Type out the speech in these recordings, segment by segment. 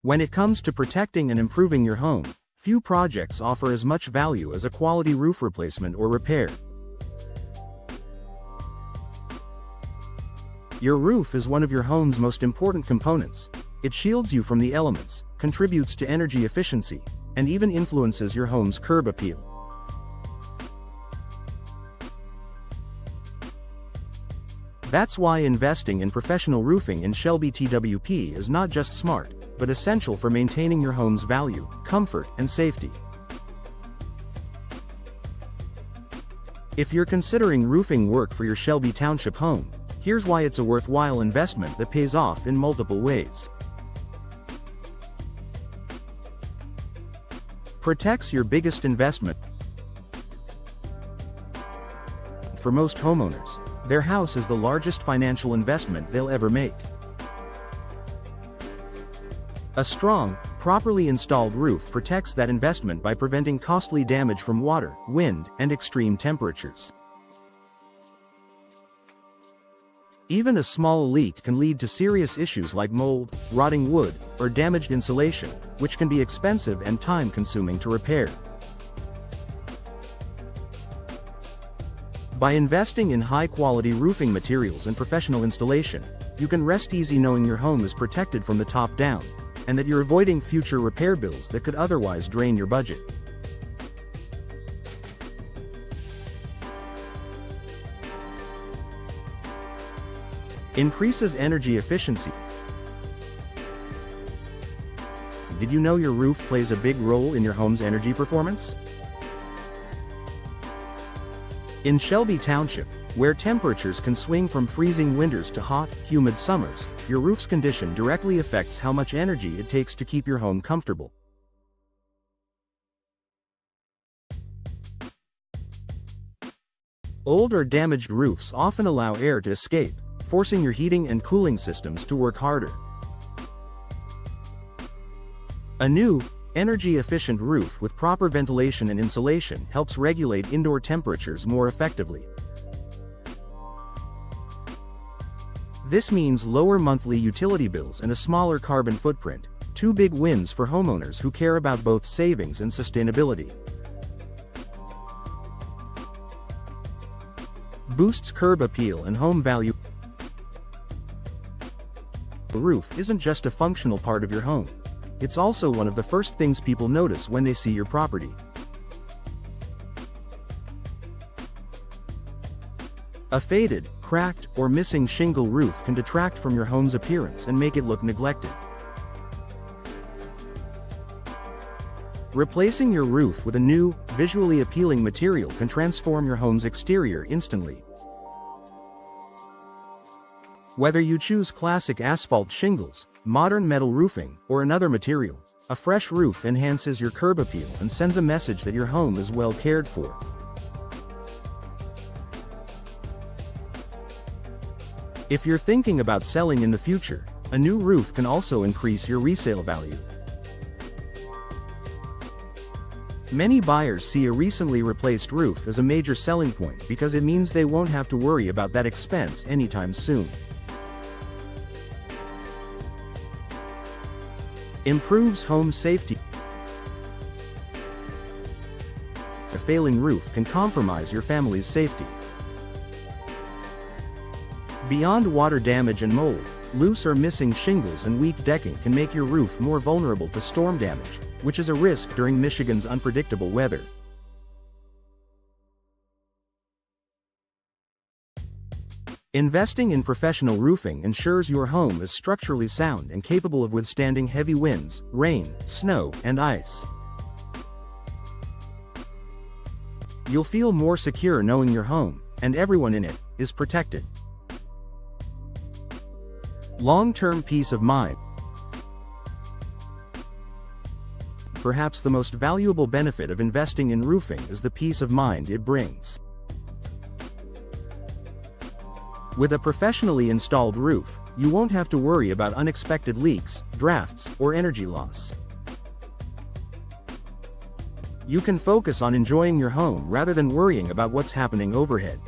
When it comes to protecting and improving your home, few projects offer as much value as a quality roof replacement or repair. Your roof is one of your home's most important components. It shields you from the elements, contributes to energy efficiency, and even influences your home's curb appeal. That's why investing in professional roofing in Shelby Twp is not just smart, but essential for maintaining your home's value, comfort, and safety. If you're considering roofing work for your Shelby Township home, here's why it's a worthwhile investment that pays off in multiple ways. Protects your biggest investment. For most homeowners, their house is the largest financial investment they'll ever make. A strong, properly installed roof protects that investment by preventing costly damage from water, wind, and extreme temperatures. Even a small leak can lead to serious issues like mold, rotting wood, or damaged insulation, which can be expensive and time-consuming to repair. By investing in high-quality roofing materials and professional installation, you can rest easy knowing your home is protected from the top down, and that you're avoiding future repair bills that could otherwise drain your budget. Increases energy efficiency. Did you know your roof plays a big role in your home's energy performance? In Shelby Township, where temperatures can swing from freezing winters to hot, humid summers, your roof's condition directly affects how much energy it takes to keep your home comfortable. Old or damaged roofs often allow air to escape, forcing your heating and cooling systems to work harder. A new, energy-efficient roof with proper ventilation and insulation helps regulate indoor temperatures more effectively. This means lower monthly utility bills and a smaller carbon footprint, two big wins for homeowners who care about both savings and sustainability. Boosts curb appeal and home value. The roof isn't just a functional part of your home. It's also one of the first things people notice when they see your property. A faded, cracked, or missing shingle roof can detract from your home's appearance and make it look neglected. Replacing your roof with a new, visually appealing material can transform your home's exterior instantly. Whether you choose classic asphalt shingles, modern metal roofing, or another material, a fresh roof enhances your curb appeal and sends a message that your home is well cared for. If you're thinking about selling in the future, a new roof can also increase your resale value. Many buyers see a recently replaced roof as a major selling point because it means they won't have to worry about that expense anytime soon. Improves home safety. A failing roof can compromise your family's safety. Beyond water damage and mold, loose or missing shingles and weak decking can make your roof more vulnerable to storm damage, which is a risk during Michigan's unpredictable weather. Investing in professional roofing ensures your home is structurally sound and capable of withstanding heavy winds, rain, snow, and ice. You'll feel more secure knowing your home, and everyone in it, is protected. Long-term peace of mind. Perhaps the most valuable benefit of investing in roofing is the peace of mind it brings. With a professionally installed roof, you won't have to worry about unexpected leaks, drafts, or energy loss. You can focus on enjoying your home rather than worrying about what's happening overhead.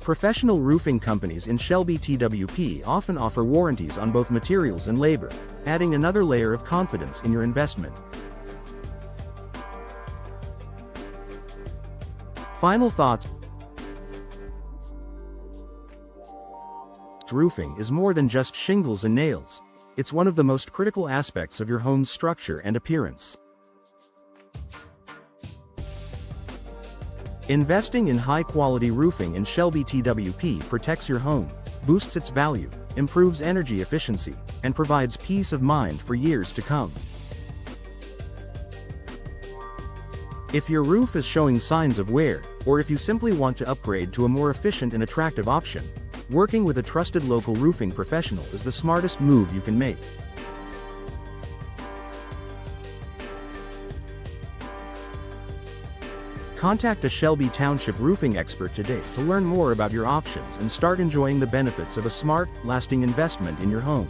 Professional roofing companies in Shelby Twp often offer warranties on both materials and labor, adding another layer of confidence in your investment. Final thoughts. Roofing is more than just shingles and nails. It's one of the most critical aspects of your home's structure and appearance. Investing in high-quality roofing in Shelby Twp protects your home, boosts its value, improves energy efficiency, and provides peace of mind for years to come. If your roof is showing signs of wear, or if you simply want to upgrade to a more efficient and attractive option, working with a trusted local roofing professional is the smartest move you can make. Contact a Shelby Township roofing expert today to learn more about your options and start enjoying the benefits of a smart, lasting investment in your home.